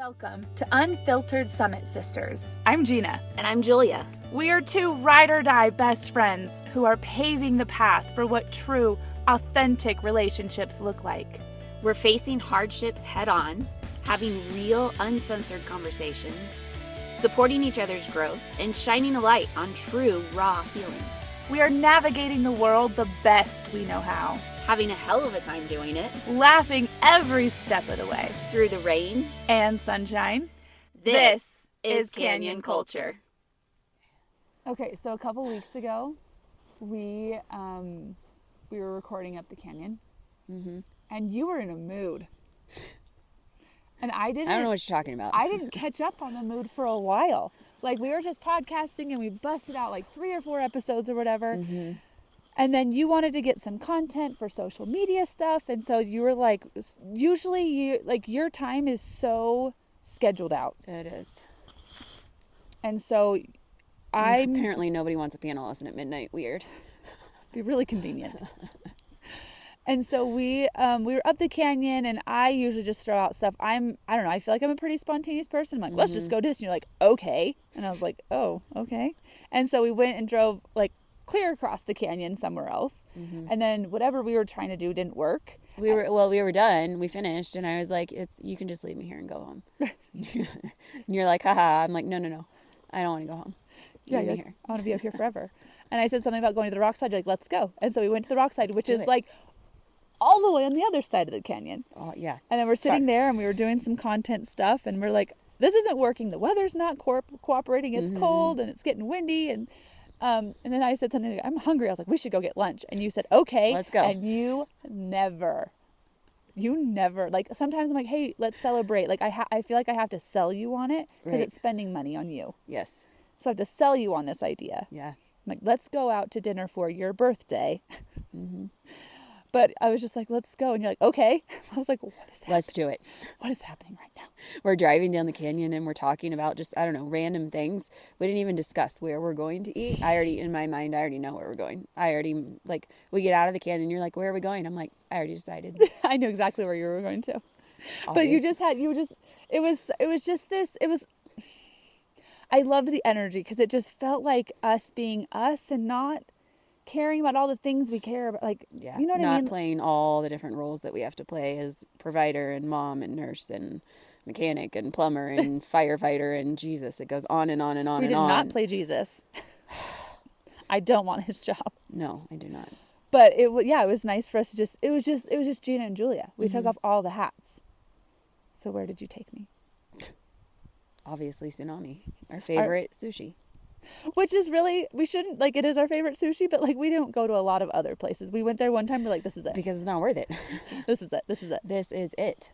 Welcome to Unfiltered Summit Sisters. I'm Gina. And I'm Julia. We are two ride-or-die best friends who are paving the path for what true, authentic relationships look like. We're facing hardships head-on, having real, uncensored conversations, supporting each other's growth, and shining a light on true, raw healing. We are navigating the world the best we know how. Having a hell of a time doing it. Laughing every step of the way. Through the rain and sunshine. This is Canyon Culture. Okay, so a couple weeks ago, we were recording up the canyon, and you were in a mood. And I don't know what you're talking about. I didn't catch up on the mood for a while. Like, we were just podcasting, and we busted out like 3 or 4 episodes or whatever. And then you wanted to get some content for social media stuff. And so you were like, usually your time is so scheduled out. It is. And so apparently nobody wants a piano lesson at midnight. Weird. Be really convenient. And so we were up the canyon, and I usually just throw out stuff. I don't know. I feel like I'm a pretty spontaneous person. I'm like, let's just go do this. And you're like, okay. And I was like, oh, okay. And so we went and drove like clear across the canyon somewhere else. And then whatever we were trying to do didn't work. We were done. We finished, and I was like, you can just leave me here and go home. And you're like, haha. I'm like, no. I don't want to go home. Leave me here. I want to be up here forever. And I said something about going to the rock side. You're like, let's go. And so we went to the rock side, which is like all the way on the other side of the canyon. Oh, yeah. And then we're sitting there, and we were doing some content stuff, and we're like, this isn't working. The weather's not cooperating. It's cold, and it's getting windy, and then I said something like, I'm hungry. I was like, we should go get lunch. And you said, okay. Let's go. And you never, like, sometimes I'm like, hey, let's celebrate. Like, I feel like I have to sell you on it because it's spending money on you. Yes. So I have to sell you on this idea. Yeah. I'm like, let's go out to dinner for your birthday. But I was just like, let's go. And you're like, okay. I was like, what is happening? Let's do it. What is happening right now? We're driving down the canyon, and we're talking about just, I don't know, random things. We didn't even discuss where we're going to eat. In my mind, I already know where we're going. We get out of the canyon, you're like, where are we going? I'm like, I already decided. I knew exactly where you were going to. Obvious. But I loved the energy because it just felt like us being us and not caring about all the things we care about. Like, Yeah. You know what I mean? Not playing all the different roles that we have to play as provider and mom and nurse and mechanic and plumber and firefighter and Jesus. It goes on and on and on We and did on. not play Jesus. I don't want his job. No, I do not. But it was nice for us to it was just Gina and Julia. We took off all the hats. So where did you take me? Obviously, Tsunami, our favorite sushi. Which is really, we shouldn't, like, it is our favorite sushi, but like, we don't go to a lot of other places. We went there one time, we're like, this is it. Because it's not worth it. This is it. This is it. This is it.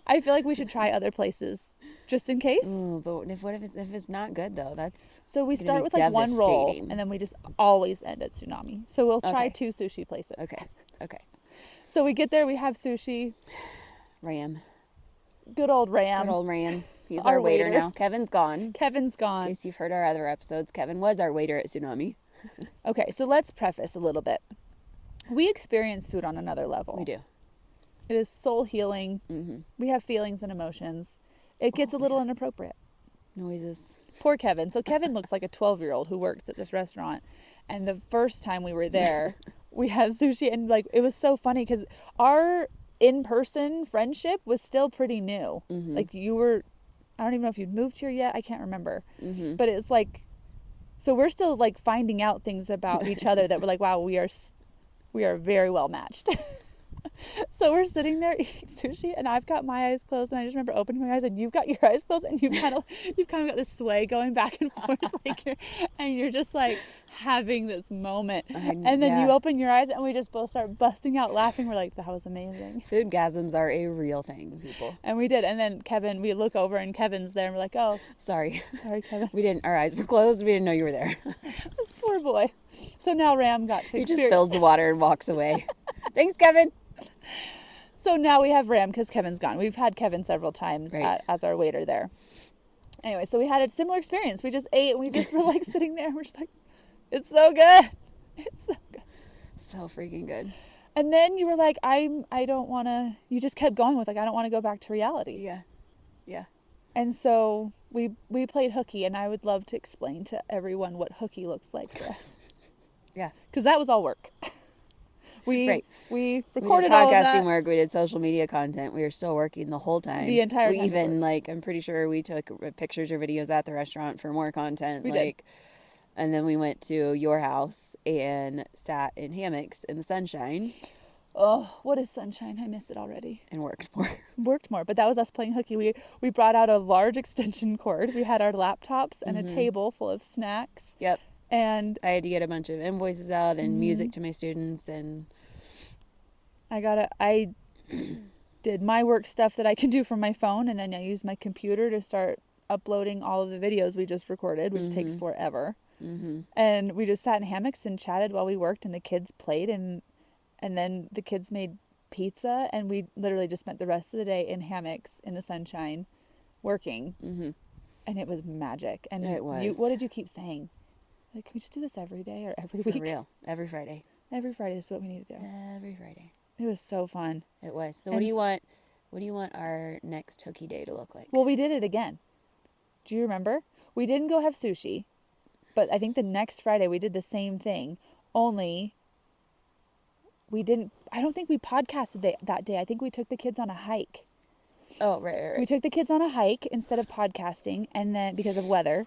I feel like we should try other places just in case. Ooh, but if it's not good though? That's So we start with like one roll, and then we just always end at Tsunami. So we'll try 2 sushi places. Okay. So we get there, we have sushi. Ram. Good old Ram. Good old Ram. He's our waiter now. Kevin's gone. Kevin's gone. In case you've heard our other episodes, Kevin was our waiter at Tsunami. Okay, so let's preface a little bit. We experience food on another level. We do. It is soul healing. We have feelings and emotions. It gets a little inappropriate. Noises. Poor Kevin. So Kevin looks like a 12-year-old who works at this restaurant. And the first time we were there, we had sushi, and like, it was so funny because our in-person friendship was still pretty new. Like, I don't even know if you'd moved here yet. I can't remember. But it's like, so we're still like finding out things about each other that we're like, wow, we are very well matched. So we're sitting there eating sushi, and I've got my eyes closed, and I just remember opening my eyes, and you've got your eyes closed, and you've kind of got this sway going back and forth, like you're just like having this moment, and then you open your eyes, and we just both start busting out laughing. We're like, that was amazing. Foodgasms are a real thing, people. And we did, and then Kevin, we look over, and Kevin's there, and we're like, oh, sorry, Kevin. Our eyes were closed. We didn't know you were there. This poor boy. So now Ram got to. He just fills the water and walks away. Thanks, Kevin. So now we have Ram because Kevin's gone. We've had Kevin several times as our waiter there. Anyway, so we had a similar experience. We just ate, and we just were like sitting there, and we're just like, it's so good. It's so good. So freaking good. And then you were like, I don't want to, you just kept going with like, I don't want to go back to reality. Yeah. And so we played hooky, and I would love to explain to everyone what hooky looks like for us. Yeah. Because that was all work. Right. We We did recorded all of podcasting that. work. We did social media content. We were still working the whole time. The entire We time was even like I'm pretty sure we took pictures or videos at the restaurant for more content. We did. And then we went to your house and sat in hammocks in the sunshine Oh, what is sunshine? I miss it already. and worked more. Worked more, but that was us playing hooky. We brought out a large extension cord. We had our laptops and a table full of snacks. Yep. And I had to get a bunch of invoices out and music to my students, and I did my work stuff that I can do from my phone, and then I used my computer to start uploading all of the videos we just recorded, which takes forever. And we just sat in hammocks and chatted while we worked, and the kids played, and then the kids made pizza, and we literally just spent the rest of the day in hammocks in the sunshine working. And it was magic. And It was. What did you keep saying? Like, can we just do this every day or every for week? real, every Friday. Every Friday, this is what we need to do. Every Friday. It was so fun. It was. So And what do you want? What do you want our next hooky day to look like? Well, we did it again. Do you remember? We didn't go have sushi, but I think the next Friday we did the same thing, only we didn't, I don't think we podcasted that day. I think we took the kids on a hike. Oh, right. We took the kids on a hike instead of podcasting, and then because of weather.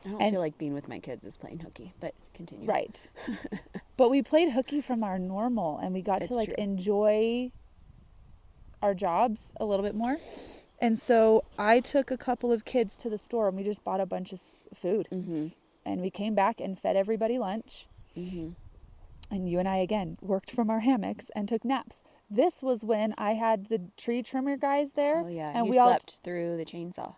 I don't and- feel like being with my kids is playing hooky, but continue. Right. But we played hooky from our normal, and we got to It's like true. enjoy our jobs a little bit more. And so I took a couple of kids to the store, and we just bought a bunch of food. And we came back and fed everybody lunch. And you and I again worked from our hammocks and took naps. This was when I had the tree trimmer guys there. Oh yeah. And you we all slept through the chainsaw.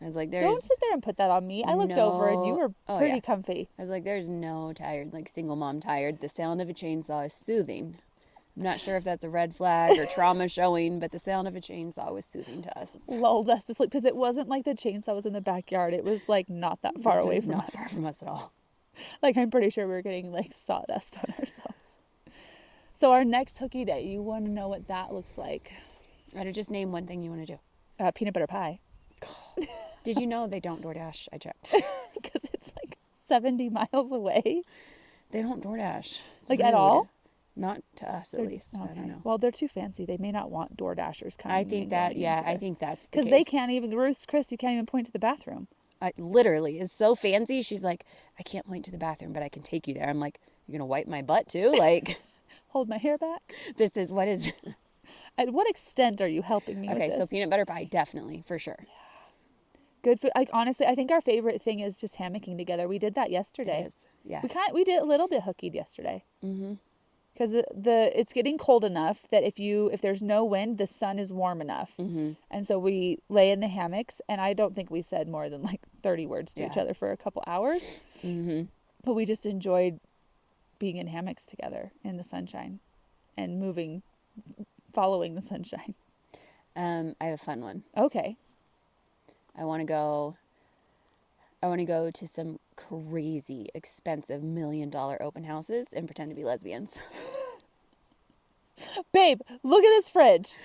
I was like, don't sit there and put that on me. I looked over and you were Oh, pretty yeah. comfy. I was like, there's no tired, like single mom tired. The sound of a chainsaw is soothing. I'm not sure if that's a red flag or trauma showing, but the sound of a chainsaw was soothing to us. Lulled us to sleep because it wasn't like the chainsaw was in the backyard. It was like not that far away from not us. far from us at all. Like I'm pretty sure we were getting like sawdust on ourselves. So our next hooky day, you want to know what that looks like? All right, just name one thing you want to do. Peanut butter pie. Did you know they don't DoorDash? I checked. Because it's like 70 miles away. They don't DoorDash. It's Like, at rude. all? Not to us, at least. I Okay. don't know. Well, they're too fancy. They may not want Door Dashers coming. I think that, yeah, I think that's the because case. they can't even, Chris, you can't even point to the bathroom. Literally, it's so fancy. She's like, I can't point to the bathroom, but I can take you there. I'm like, you're going to wipe my butt too? Like, Hold my hair back. what is... At what extent are you helping me with Okay, this? so peanut butter pie, definitely, for sure. Good food. Like, honestly, I think our favorite thing is just hammocking together. We did that yesterday. It is. Yeah. We did a little bit hookied yesterday. Mm-hmm. Because it's getting cold enough that if there's no wind, the sun is warm enough. Mm-hmm. And so we lay in the hammocks, and I don't think we said more than like 30 words to each Yeah. other for a couple hours. Mm-hmm. But we just enjoyed being in hammocks together in the sunshine and following the sunshine. I have a fun one. Okay. I want to go to some crazy, expensive $1 million open houses and pretend to be lesbians. Babe, look at this fridge.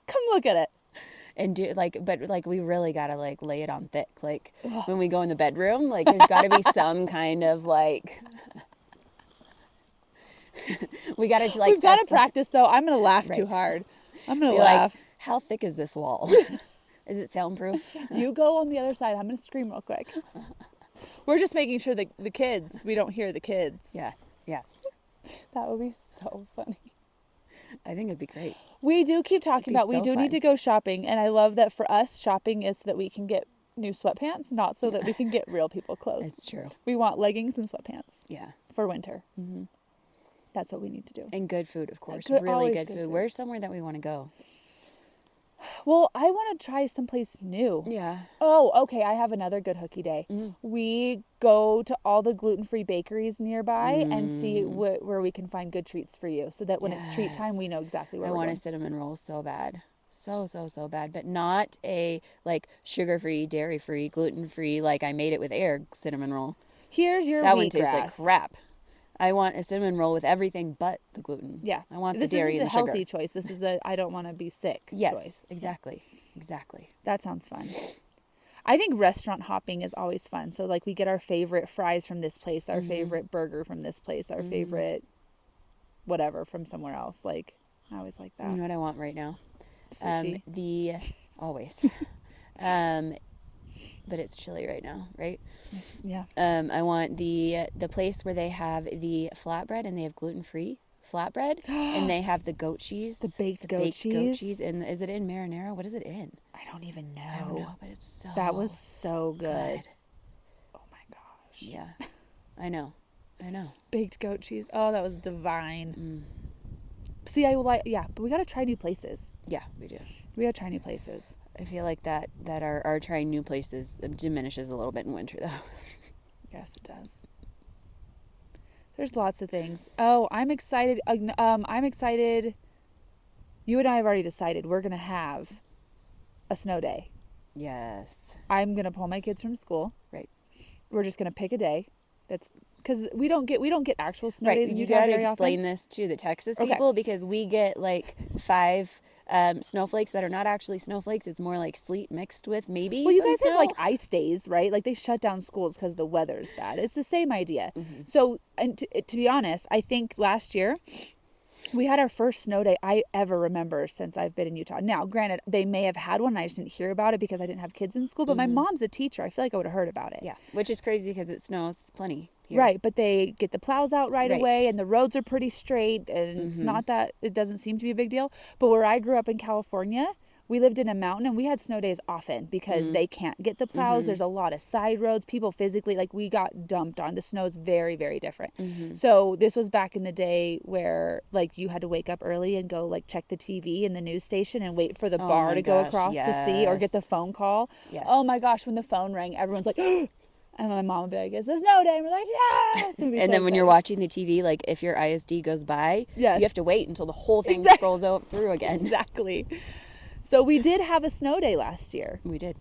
Come look at it. And do but we really gotta like lay it on thick. Like when we go in the bedroom, like there's gotta be some kind of like we gotta like We've got to test, practice, though. I'm going to laugh Right. too hard. I'm going to be like, laugh. how thick is this wall? Is it soundproof? You go on the other side. I'm going to scream real quick. We're just making sure that we don't hear the kids. Yeah. Yeah. That would be so funny. I think it'd be great. We do keep talking be about, we so do fun. need to go shopping. And I love that for us, shopping is so that we can get new sweatpants, not so that we can get real people clothes. It's true. We want leggings and sweatpants Yeah. for winter. Mm-hmm. That's what we need to do. And good food, of course. Good- Really always good good food. food. Where's somewhere that we want to go? Well, I want to try someplace new. Yeah. Oh, okay. I have another good hooky day. We go to all the gluten-free bakeries nearby and see where we can find good treats for you, so that when it's treat time, we know exactly where I we're want a going. cinnamon roll so bad. So bad. But not a like sugar-free, dairy-free, gluten-free, like I made it with air cinnamon roll. Here's your That one tastes wheatgrass. like crap. I want a cinnamon roll with everything but the gluten. Yeah. I want This the dairy isn't and a the sugar. healthy choice. This is a I don't want to be sick Yes, choice. exactly. Exactly. That sounds fun. I think restaurant hopping is always fun. So like we get our favorite fries from this place, our favorite burger from this place, our favorite whatever from somewhere else. Like I always like You that. know what I want right now? Sushi. Always. But it's chilly right now, right? Yeah. I want the place where they have the flatbread and they have gluten-free flatbread and they have the goat cheese. The baked goat cheese. And is it in marinara? What is it in? I don't even know. I don't know, but it's so That was so good. Oh my gosh. Yeah. I know. Baked goat cheese. Oh, that was divine. See, I like, but we got to try new places. Yeah, we do. We got to try new places. I feel like that our trying new places diminishes a little bit in winter though. Yes, it does. There's lots of things. Oh, I'm excited. I'm excited. You and I have already decided we're going to have a snow day. Yes. I'm going to pull my kids from school. Right. We're just going to pick a day. That's because we don't get actual snow Right. days in You Utah got to very explain often. this to the Texas Okay. people because we get like 5 snowflakes that are not actually snowflakes. It's more like sleet mixed with maybe Well, you some guys snow. have like ice days, right? Like they shut down schools because the weather's bad. It's the same idea. Mm-hmm. So, and to be honest, I think last year we had our first snow day I ever remember since I've been in Utah. Now, granted, they may have had one and I just didn't hear about it because I didn't have kids in school, but my mom's a teacher. I feel like I would have heard about it. Yeah, which is crazy because it snows plenty here. Right, but they get the plows out right Right. away and the roads are pretty straight and it's not that, it doesn't seem to be a big deal. But where I grew up in California, we lived in a mountain and we had snow days often because they can't get the plows. There's a lot of side roads. People physically, like we got dumped on. The snow's very, very different. So this was back in the day where like you had to wake up early and go like check the TV in the news station and wait for the bar my to go gosh, across to see or get the yes. phone call. Yes. Oh my gosh, when the phone rang, everyone's like, and my mom would be like, it's a snow day. And we're like, yes. And then when you're watching the TV, like if your ISD goes by, Yes. you have to wait until the whole thing scrolls through again. Exactly. So we did have a snow day last year. We did.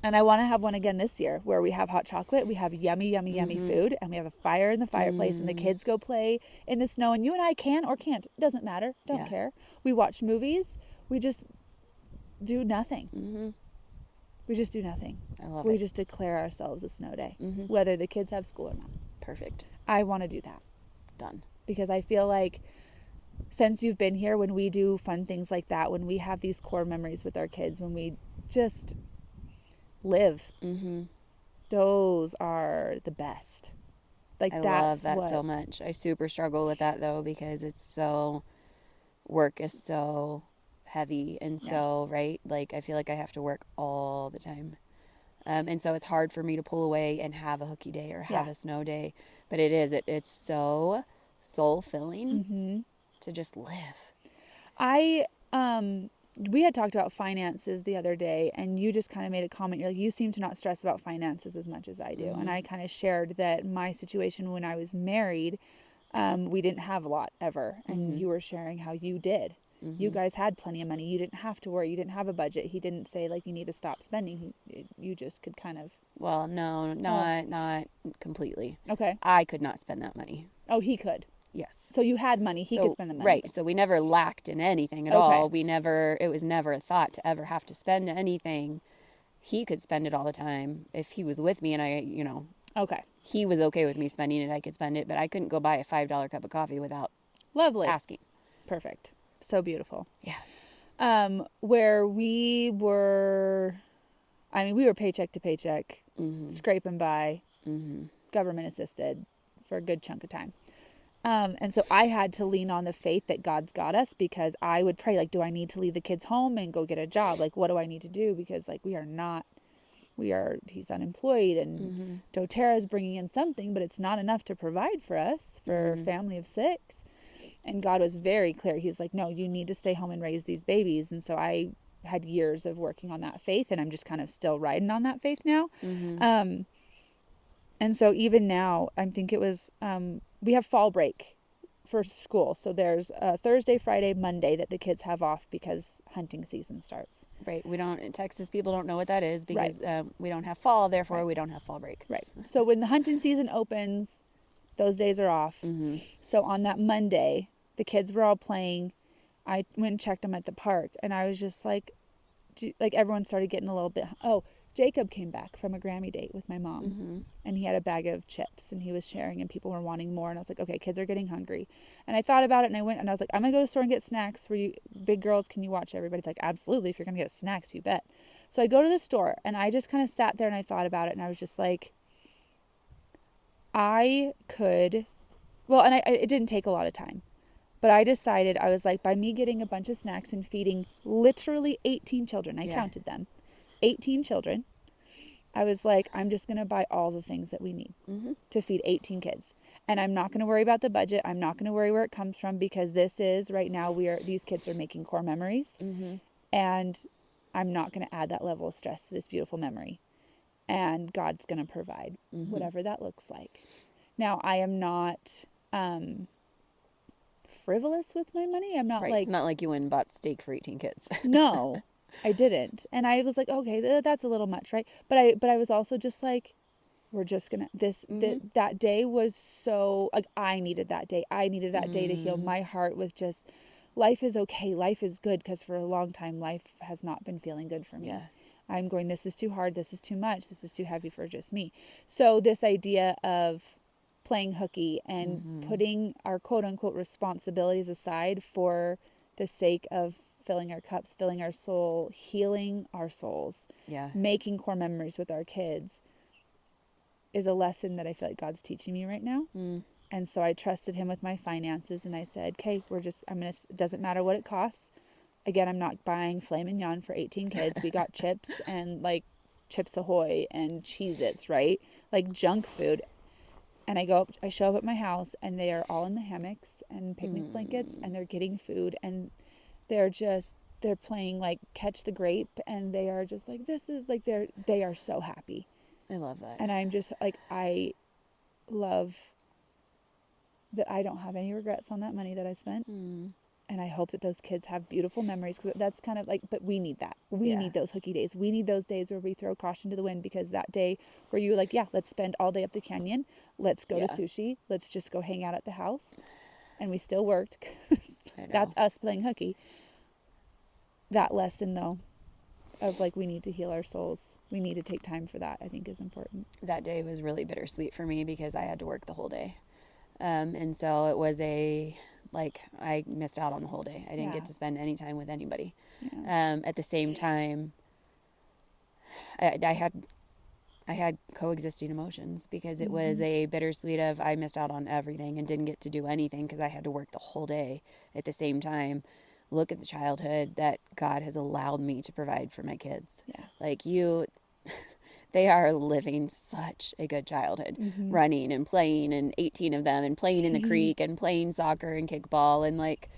And I want to have one again this year where we have hot chocolate, we have yummy food, and we have a fire in the fireplace and the kids go play in the snow and you and I can or can't. It doesn't matter. Don't care. We watch movies. We just do nothing. We just do nothing. I love We it. just declare ourselves a snow day, whether the kids have school or not. Perfect. I want to do that Done. because I feel like since you've been here, when we do fun things like that, when we have these core memories with our kids, when we just live, those are the best. Like I that's love that what, so much. I super struggle with that though because it's so work is so heavy and so right. Like I feel like I have to work all the time, and so it's hard for me to pull away and have a hookie day or have a snow day. But it's so soul filling to just live. We had talked about finances the other day and you just kind of made a comment. You're like, you seem to not stress about finances as much as I do. And I kind of shared that my situation when I was married, we didn't have a lot ever. And you were sharing how you did. You guys had plenty of money. You didn't have to worry. You didn't have a budget. He didn't say like you need to stop spending. You just could kind of. Well, no, not completely. Okay. I could not spend that money. Oh, he could. Yes. So you had money. He could spend the money. Right. So we never lacked in anything at all. It was never a thought to ever have to spend anything. He could spend it all the time if he was with me and I, Okay. he was okay with me spending it. I could spend it, but I couldn't go buy a $5 cup of coffee without Lovely. asking. Perfect. So beautiful. Yeah. Where we were paycheck to paycheck, scraping by, government assisted for a good chunk of time. And so I had to lean on the faith that God's got us because I would pray, like, do I need to leave the kids home and go get a job? Like, what do I need to do? Because like, he's unemployed and doTERRA's bringing in something, but it's not enough to provide for us for a family of 6. And God was very clear. He's like, no, you need to stay home and raise these babies. And so I had years of working on that faith and I'm just kind of still riding on that faith now. And so even now, I think it was, we have fall break for school. So there's Thursday, Friday, Monday that the kids have off because hunting season starts. Right. Texas people don't know what that is because we don't have fall, therefore we don't have fall break. Right. So when the hunting season opens, those days are off. So on that Monday, the kids were all playing. I went and checked them at the park and I was just like, like everyone started getting a little bit, oh, Jacob came back from a Grammy date with my mom, Mm-hmm. and he had a bag of chips and he was sharing, and people were wanting more, and I was like, okay, kids are getting hungry. And I thought about it, and I went and I was like, I'm gonna go to the store and get snacks. Where you big girls, can you watch? Everybody's like, absolutely, if you're gonna get snacks, you bet. So I go to the store and I just kind of sat there and I thought about it, and I was just like, I could, well, and it didn't take a lot of time, but I decided, I was like, by me getting a bunch of snacks and feeding literally 18 children, I counted them, 18 children, I was like, I'm just going to buy all the things that we need to feed 18 kids. And I'm not going to worry about the budget. I'm not going to worry where it comes from, because this is right now, these kids are making core memories. And I'm not going to add that level of stress to this beautiful memory. And God's going to provide whatever that looks like. Now, I am not frivolous with my money. I'm not Right. like, It's not like you went and bought steak for 18 kids. no, I didn't. And I was like, okay, that's a little much, right? But I was also just like, we're just gonna that day was so, like, I needed that day. I needed that day to heal my heart with just, life is okay, life is good, because for a long time life has not been feeling good for me. Yeah. I'm going, this is too hard, this is too much, this is too heavy for just me. So this idea of playing hooky and putting our quote unquote responsibilities aside for the sake of filling our cups, filling our soul, healing our souls, making core memories with our kids, is a lesson that I feel like God's teaching me right now. And so I trusted him with my finances, and I said, okay, it doesn't matter what it costs. Again, I'm not buying filet mignon for 18 kids. We got chips and like Chips Ahoy and Cheez-Its, right? Like junk food. And I show up at my house, and they are all in the hammocks and picnic blankets, and they're getting food, and they're playing like Catch the Grape, and they are just like, this is like, they are so happy. I love that. And I'm just like, I love that I don't have any regrets on that money that I spent. And I hope that those kids have beautiful memories, because that's kind of like, but we need that. We need those hooky days. We need those days where we throw caution to the wind, because that day where you're like, yeah, let's spend all day up the canyon. Let's go to sushi. Let's just go hang out at the house. And we still worked, 'cause that's us playing hooky. That lesson, though, of like, we need to heal our souls. We need to take time for that, I think, is important. That day was really bittersweet for me, because I had to work the whole day. And so it was I missed out on the whole day. I didn't get to spend any time with anybody. At the same time, I had coexisting emotions, because it was a bittersweet of, I missed out on everything and didn't get to do anything because I had to work the whole day. At the same time, look at the childhood that God has allowed me to provide for my kids. Like they are living such a good childhood, running and playing, and 18 of them, and playing in the creek, and playing soccer and kickball, and like,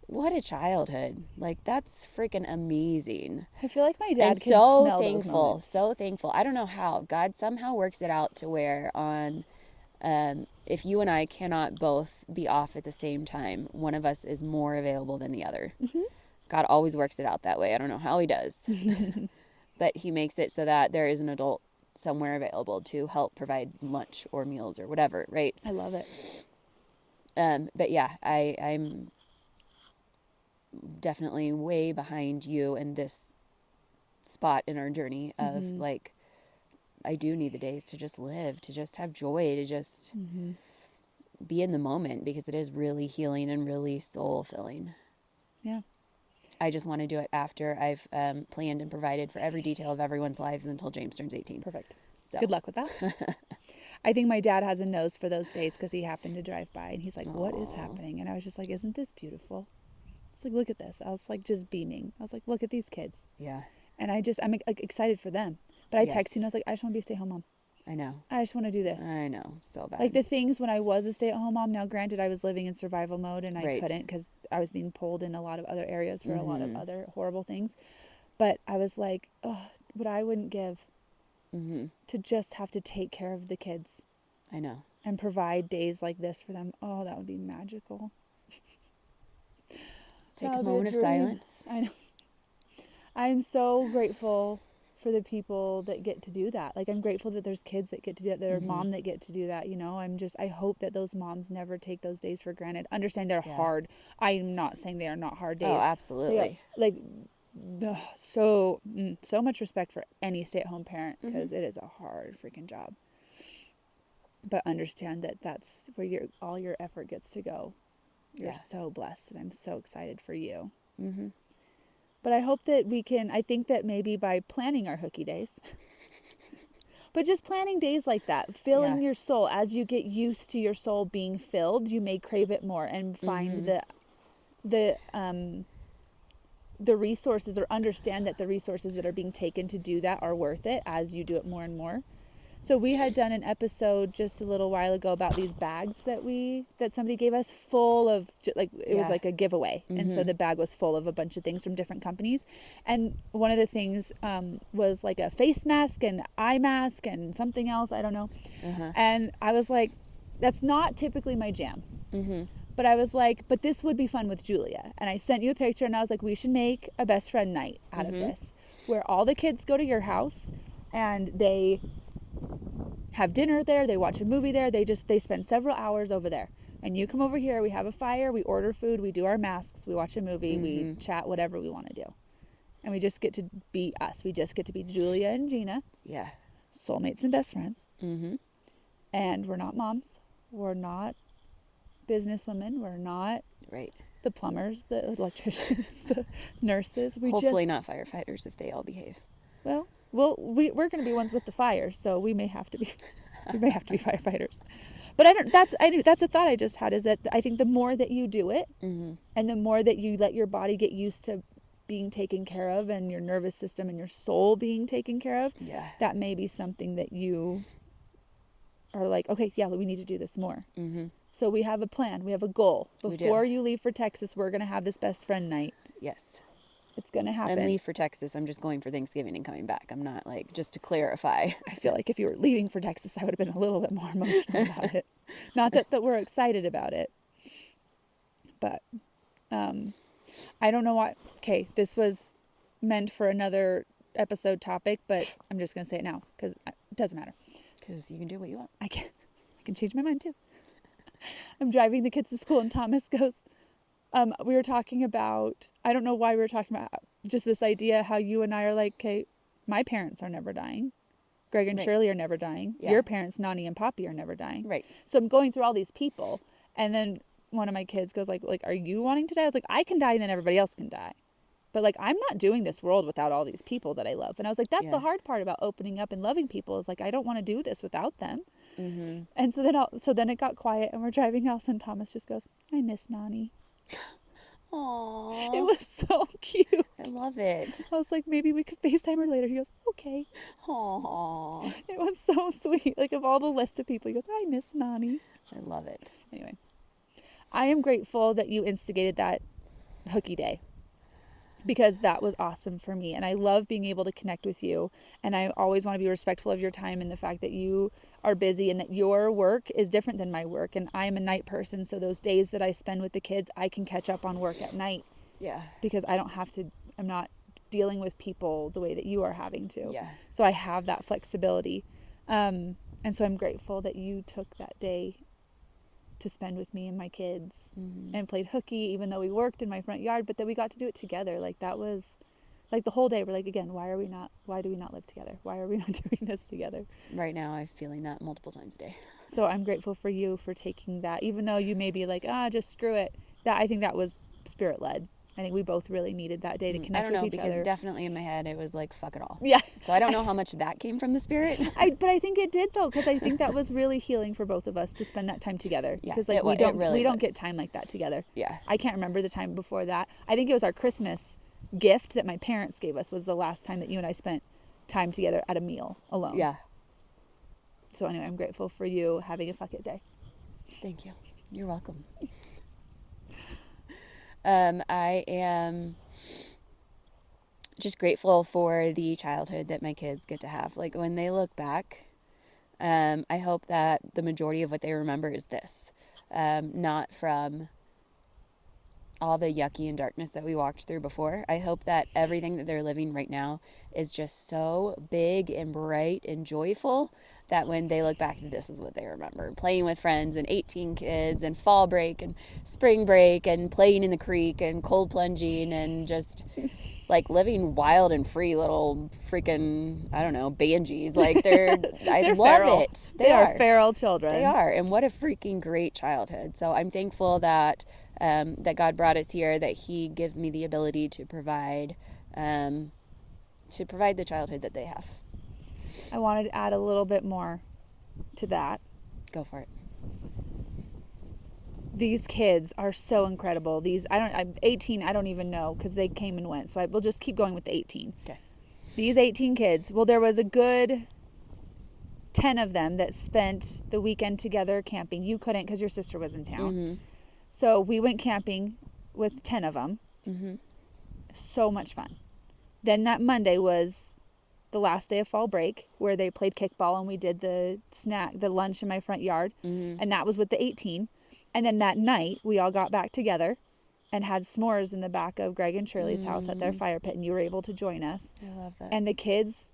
what a childhood. Like, that's freaking amazing. I feel like my dad and can so smell thankful, those moments. so thankful. I don't know how. God somehow works it out to where if you and I cannot both be off at the same time, one of us is more available than the other. God always works it out that way. I don't know how he does. But he makes it so that there is an adult somewhere available to help provide lunch or meals or whatever, right? I love it. But yeah, I'm definitely way behind you in this spot in our journey of like, I do need the days to just live, to just have joy, to just be in the moment, because it is really healing and really soul filling. Yeah. I just want to do it after I've planned and provided for every detail of everyone's lives until James turns 18. Perfect. So. Good luck with that. I think my dad has a nose for those days, because he happened to drive by, and he's like, what is happening? And I was just like, isn't this beautiful? It's like, look at this. I was like, just beaming. I was like, look at these kids. Yeah. And I'm like, excited for them. But I texted you, and I was like, I just want to be a stay-at-home mom. I know. I just want to do this. I know. So bad. Like the things when I was a stay-at-home mom. Now, granted, I was living in survival mode, and I couldn't, because I was being pulled in a lot of other areas for a lot of other horrible things. But I was like, oh, what I wouldn't give to just have to take care of the kids. I know. And provide days like this for them. Oh, that would be magical. Take a moment of silence. I know. I'm so grateful for the people that get to do that. Like, I'm grateful that there's kids that get to do that. There's mom that get to do that. You know, I hope that those moms never take those days for granted. Understand they're hard. I'm not saying they are not hard days. Oh, absolutely. Like, so much respect for any stay-at-home parent, because it is a hard freaking job. But understand that that's where all your effort gets to go. You're so blessed, and I'm so excited for you. But I hope that I think that maybe by planning our Hookie days, but just planning days like that, filling your soul, as you get used to your soul being filled, you may crave it more and find the resources, or understand that the resources that are being taken to do that are worth it as you do it more and more. So we had done an episode just a little while ago about these bags that somebody gave us, full of, it was like a giveaway. And so the bag was full of a bunch of things from different companies. And one of the things was like a face mask and eye mask and something else, I don't know. And I was like, that's not typically my jam. But I was like, but this would be fun with Julia. And I sent you a picture, and I was like, we should make a best friend night out of this, where all the kids go to your house and they have dinner there, they watch a movie there, they spend several hours over there, and you come over here, we have a fire, we order food, we do our masks, we watch a movie, we chat, whatever we want to do, and we just get to be us. We just get to be Julia and Gina, soulmates and best friends. And we're not moms, we're not businesswomen, we're not the plumbers, the electricians, the nurses. Hopefully not firefighters if they all behave. Well, we're going to be ones with the fire, so we may have to be firefighters. But that's a thought I just had, is that I think the more that you do it, and the more that you let your body get used to being taken care of, and your nervous system and your soul being taken care of, that may be something that you are like, okay, we need to do this more. So we have a plan, we have a goal. Before you leave for Texas, we're going to have this best friend night. Yes. It's going to happen. And leave for Texas, I'm just going for Thanksgiving and coming back. I'm not, like, just to clarify. I feel like if you were leaving for Texas, I would have been a little bit more emotional about it. Not that we're excited about it. But I don't know why. Okay, this was meant for another episode topic, but I'm just going to say it now, because it doesn't matter. Because you can do what you want. I can change my mind, too. I'm driving the kids to school, and Thomas goes, we were talking about, I don't know why we were talking about, just this idea how you and I are like, okay, my parents are never dying. Greg and Shirley are never dying. Your parents, Nani and Poppy, are never dying. Right. So I'm going through all these people, and then one of my kids goes like, are you wanting to die? I was like, I can die, and then everybody else can die. But like, I'm not doing this world without all these people that I love. And I was like, that's the hard part about opening up and loving people, is like, I don't want to do this without them. And so then it got quiet, and we're driving else, and Thomas just goes, I miss Nani. Aww. It was so cute. I love it. I was like, maybe we could FaceTime her later. He goes, okay. Aww. It was so sweet. Like, of all the list of people, he goes, I miss Nani. I love it. Anyway, I am grateful that you instigated that Hookie Day, because that was awesome for me. And I love being able to connect with you. And I always want to be respectful of your time, and the fact that you are busy, and that your work is different than my work. And I'm a night person. So those days that I spend with the kids, I can catch up on work at night. Yeah. Because I'm not dealing with people the way that you are having to. Yeah. So I have that flexibility. And so I'm grateful that you took that day to spend with me and my kids, and played hooky, even though we worked in my front yard, but that we got to do it together. Like, that was like the whole day. We're like, again, why do we not live together? Why are we not doing this together? Right now, I'm feeling that multiple times a day. So I'm grateful for you for taking that, even though you may be like, just screw it. I think that was spirit led. I think we both really needed that day to connect with each other. I don't know, because definitely in my head it was like, fuck it all. Yeah. So I don't know how much that came from the spirit. But I think it did, though, because I think that was really healing for both of us to spend that time together. Yeah, because like we don't get time like that together. Yeah. I can't remember the time before that. I think it was our Christmas gift that my parents gave us was the last time that you and I spent time together at a meal alone. Yeah. So anyway, I'm grateful for you having a fuck it day. Thank you. You're welcome. I am just grateful for the childhood that my kids get to have. Like, when they look back, I hope that the majority of what they remember is this. Not from all the yucky and darkness that we walked through before. I hope that everything that they're living right now is just so big and bright and joyful that when they look back, this is what they remember. Playing with friends and 18 kids and fall break and spring break and playing in the creek and cold plunging and just like living wild and free little freaking, I don't know, banjies. Like they're I love feral. it. They are feral children. They are. And what a freaking great childhood. So I'm thankful that that God brought us here, that he gives me the ability to provide the childhood that they have. I wanted to add a little bit more to that. Go for it. These kids are so incredible. I'm 18, I don't even know because they came and went. So we'll just keep going with the 18. Okay. These 18 kids, well, there was a good 10 of them that spent the weekend together camping. You couldn't because your sister was in town. Mm-hmm. So we went camping with 10 of them. Mm-hmm. So much fun. Then that Monday was the last day of fall break where they played kickball and we did the lunch in my front yard. Mm-hmm. And that was with the 18. And then that night we all got back together and had s'mores in the back of Greg and Shirley's house at their fire pit, and you were able to join us. I love that. And the kids,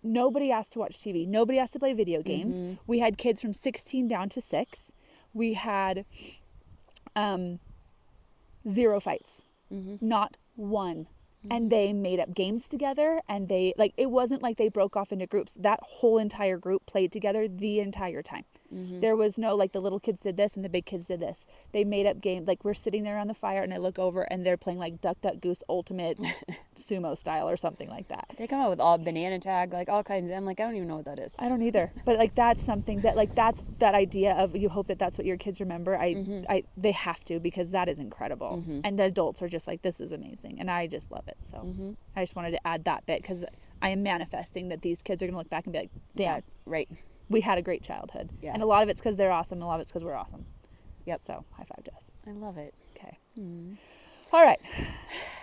nobody asked to watch TV. Nobody asked to play video games. Mm-hmm. We had kids from 16 down to 6. We had 0 fights. Mm-hmm. Not one. And they made up games together, and it wasn't like they broke off into groups. That whole entire group played together the entire time. Mm-hmm. There was no, like, the little kids did this and the big kids did this. They made up games. Like, we're sitting there around the fire, and I look over, and they're playing, like, Duck, Duck, Goose Ultimate Sumo style or something like that. They come out with all banana tag, like, all kinds. I'm like, I don't even know what that is. I don't either. But, like, that's something that, like, that's that idea of you hope that that's what your kids remember. They have to, because that is incredible. Mm-hmm. And the adults are just like, this is amazing. And I just love it. So I just wanted to add that bit because I am manifesting that these kids are going to look back and be like, damn. Right. We had a great childhood. Yeah. And a lot of it's because they're awesome, and a lot of it's because we're awesome. Yep. So, high five to us. I love it. Okay. Mm. All right.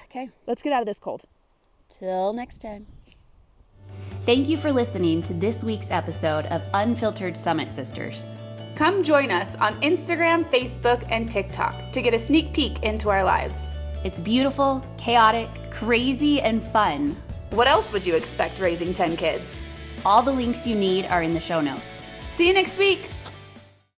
Okay. Let's get out of this cold. Till next time. Thank you for listening to this week's episode of Unfiltered Summit Sisters. Come join us on Instagram, Facebook, and TikTok to get a sneak peek into our lives. It's beautiful, chaotic, crazy, and fun. What else would you expect raising 10 kids? All the links you need are in the show notes. See you next week.